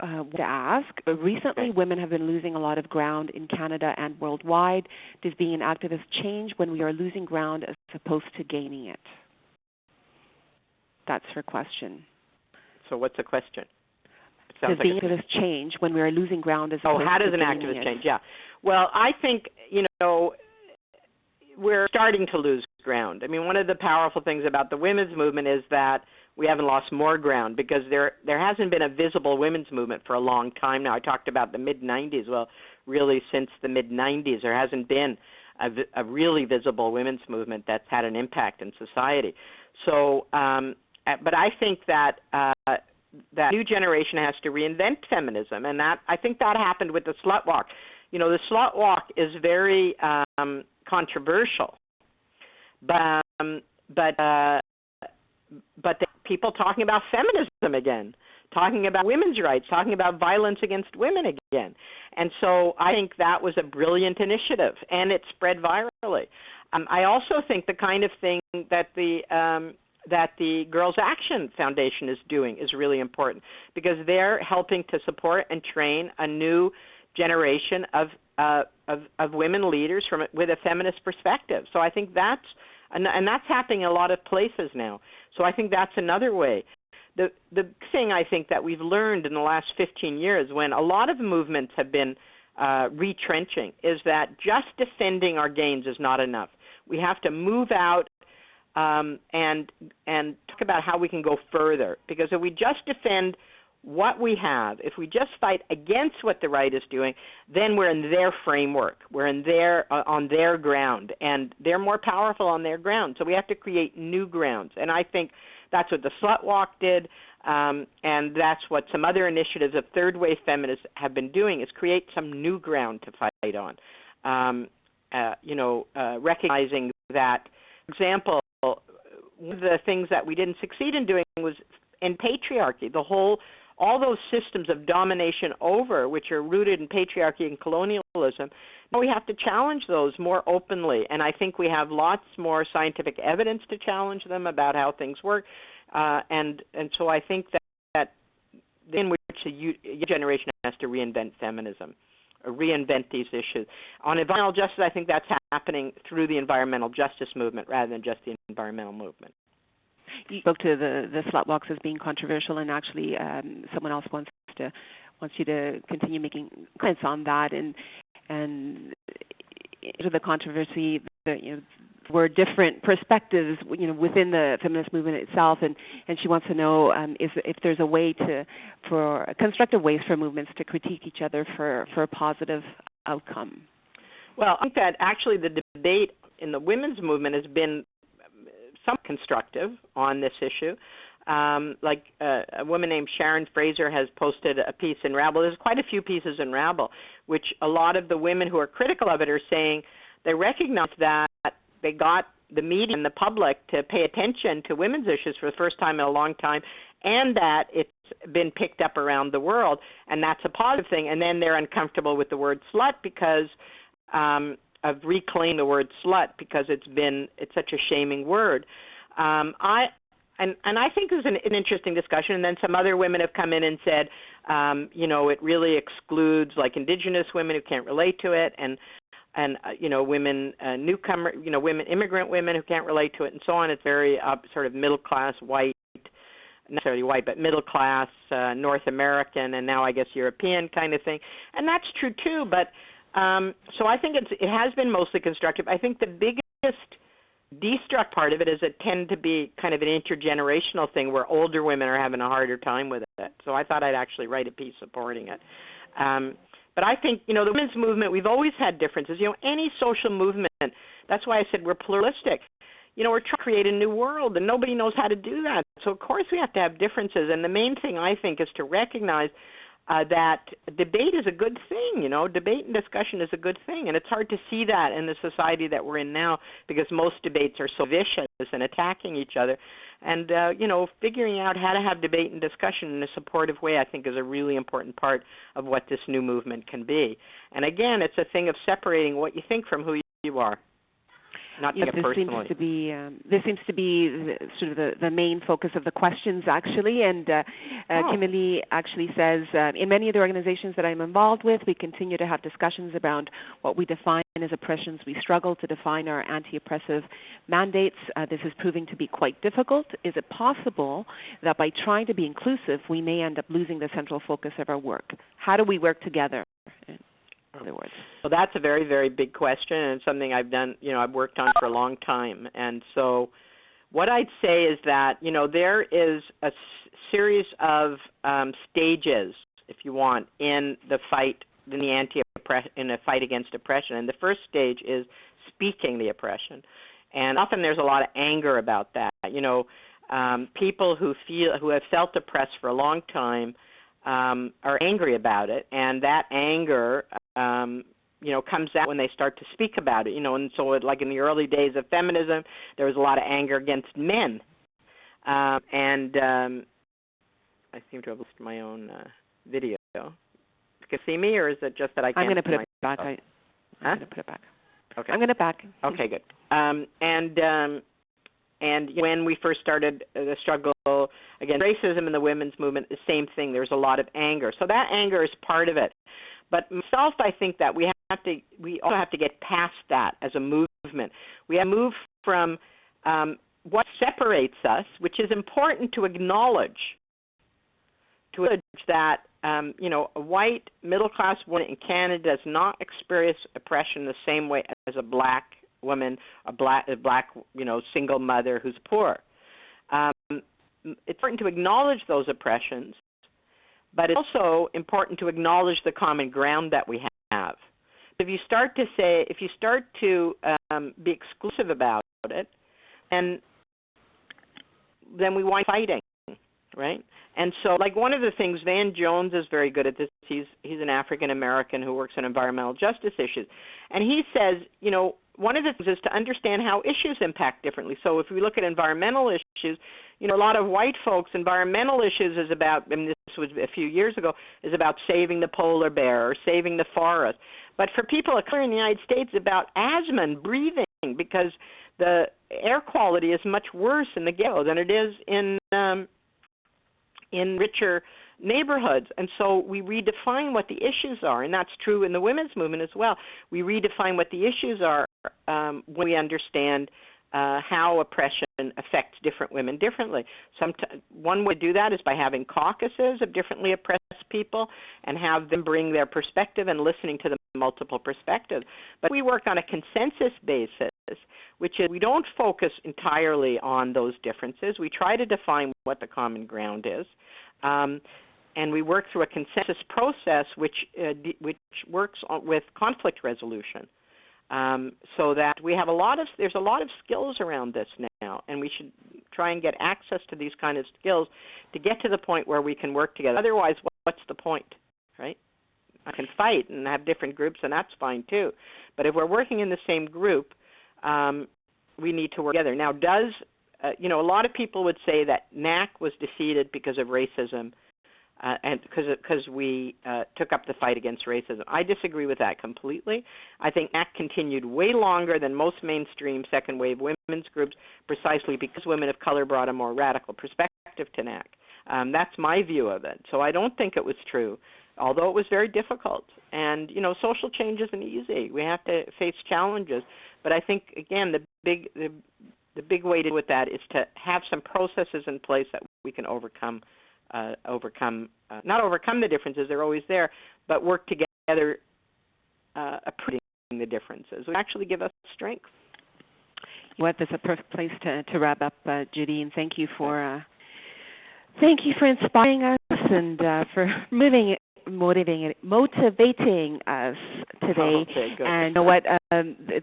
To ask, recently women have been losing a lot of ground in Canada and worldwide. Does being an activist change when we are losing ground as opposed to gaining it? That's her question. So what's the question? Does being an activist change when we are losing ground as opposed to gaining it? How does an activist change? Yeah. Well, I think, we're starting to lose ground. I mean, one of the powerful things about the women's movement is that we haven't lost more ground because there hasn't been a visible women's movement for a long time now. I talked about the mid-'90s. Well, really since the mid-'90s, there hasn't been a really visible women's movement that's had an impact in society. So, but I think that that new generation has to reinvent feminism, and that I think that happened with the slut walk. The slut walk is very controversial, but the people talking about feminism again, talking about women's rights, talking about violence against women again. And so I think that was a brilliant initiative, and it spread virally. I also think the kind of thing that the that the Girls Action Foundation is doing is really important, because they're helping to support and train a new generation of women leaders with a feminist perspective. So I think that's happening in a lot of places now. So I think that's another way. The thing I think that we've learned in the last 15 years, when a lot of movements have been retrenching, is that just defending our gains is not enough. We have to move out and talk about how we can go further. Because if we just defend what we have, if we just fight against what the right is doing, then we're in their framework. We're in on their ground, and they're more powerful on their ground. So we have to create new grounds. And I think that's what the Slut Walk did, and that's what some other initiatives of third-wave feminists have been doing, is create some new ground to fight on. Recognizing that, for example, one of the things that we didn't succeed in doing was in patriarchy. All those systems of domination which are rooted in patriarchy and colonialism, now we have to challenge those more openly. And I think we have lots more scientific evidence to challenge them about how things work. And so I think that in which the generation has to reinvent feminism, or reinvent these issues. On environmental justice, I think that's happening through the environmental justice movement rather than just the environmental movement. You spoke to the slut walks as being controversial, and actually someone else wants you to continue making comments on that, and the controversy. Were different perspectives, within the feminist movement itself, and she wants to know if there's a way for constructive ways for movements to critique each other for a positive outcome. Well, I think that actually the debate in the women's movement has been somewhat constructive on this issue. A woman named Sharon Fraser has posted a piece in Rabble. There's quite a few pieces in Rabble, which a lot of the women who are critical of it are saying they recognize that they got the media and the public to pay attention to women's issues for the first time in a long time, and that it's been picked up around the world, and that's a positive thing. And then they're uncomfortable with the word slut because of reclaiming the word slut, because it's such a shaming word. I think it was an interesting discussion. And then some other women have come in and said, it really excludes like Indigenous women who can't relate to it, and women, newcomer, women, immigrant women who can't relate to it, and so on. It's very sort of middle class, white, not necessarily white, but middle class, North American, and now I guess European kind of thing. And that's true too. But so I think it has been mostly constructive. I think the biggest destruct part of it is it tend to be kind of an intergenerational thing where older women are having a harder time with it. So I thought I'd actually write a piece supporting it. But I think, the women's movement, we've always had differences. Any social movement, that's why I said we're pluralistic. We're trying to create a new world, and nobody knows how to do that. So, of course, we have to have differences. And the main thing, I think, is to recognize that debate is a good thing. Debate and discussion is a good thing. And it's hard to see that in the society that we're in now, because most debates are so vicious and attacking each other. And, figuring out how to have debate and discussion in a supportive way, I think, is a really important part of what this new movement can be. And, again, it's a thing of separating what you think from who you are. Not take it personally. This seems to be sort of the main focus of the questions, actually. And Kimberly actually says, in many of the organizations that I'm involved with, we continue to have discussions about what we define as oppressions. We struggle to define our anti-oppressive mandates. This is proving to be quite difficult. Is it possible that by trying to be inclusive, we may end up losing the central focus of our work? How do we work together? In other words. Well, that's a very, very big question, and something I've done, I've worked on for a long time. And so what I'd say is that, there is a series of stages, if you want, in the fight, in a fight against oppression. And the first stage is speaking the oppression. And often there's a lot of anger about that. People who have felt oppressed for a long time are angry about it, and that anger comes out when they start to speak about it, and so like in the early days of feminism, there was a lot of anger against men, and I seem to have lost my own video. You can see me, or is it just that I can't? I'm going to put it back. I'm going to put it back. Okay. I'm going to back. Okay, good. And when we first started the struggle against racism in the women's movement, the same thing. There's a lot of anger. So that anger is part of it. But myself, I think that we also have to get past that as a movement. We have to move from what separates us, which is important to acknowledge that a white middle-class woman in Canada does not experience oppression the same way as a black woman, a black single mother who's poor. It's important to acknowledge those oppressions, but it's also important to acknowledge the common ground that we have. If you start to be exclusive about it, then we wind up fighting, right? And so, like, one of the things, Van Jones is very good at this. He's an African American who works on environmental justice issues, and he says, one of the things is to understand how issues impact differently. So if we look at environmental issues, a lot of white folks, environmental issues is about, and this was a few years ago, is about saving the polar bear or saving the forest. But for people of color in the United States, it's about asthma and breathing, because the air quality is much worse in the ghetto than it is in richer neighborhoods. And so we redefine what the issues are, and that's true in the women's movement as well. We redefine what the issues are when we understand how oppression affects different women differently. One way to do that is by having caucuses of differently oppressed people and have them bring their perspective and listening to the multiple perspectives. But we work on a consensus basis, which is we don't focus entirely on those differences. We try to define what the common ground is. And we work through a consensus process which works with conflict resolution, so that we have there's a lot of skills around this now, and we should try and get access to these kind of skills to get to the point where we can work together. Otherwise, what's the point, right? I can fight and have different groups, and that's fine too. But if we're working in the same group, we need to work together. Now, a lot of people would say that NAC was defeated because of racism, and because we took up the fight against racism. I disagree with that completely. I think NAC continued way longer than most mainstream second-wave women's groups, precisely because women of color brought a more radical perspective to NAC. That's my view of it. So I don't think it was true, although it was very difficult. And, social change isn't easy. We have to face challenges. But I think, again, the big way to deal with that is to have some processes in place that we can not overcome the differences, they're always there, but work together approving the differences, which actually give us strength. That's a perfect place to wrap up, Judy, and thank you for inspiring us and for motivating us today. Okay, good. And you know what?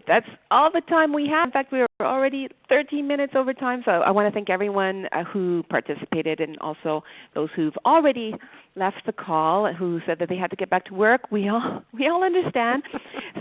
That's all the time we have. In fact, we are already 13 minutes over time. So I want to thank everyone who participated, and also those who've already left the call, who said that they had to get back to work. We all understand.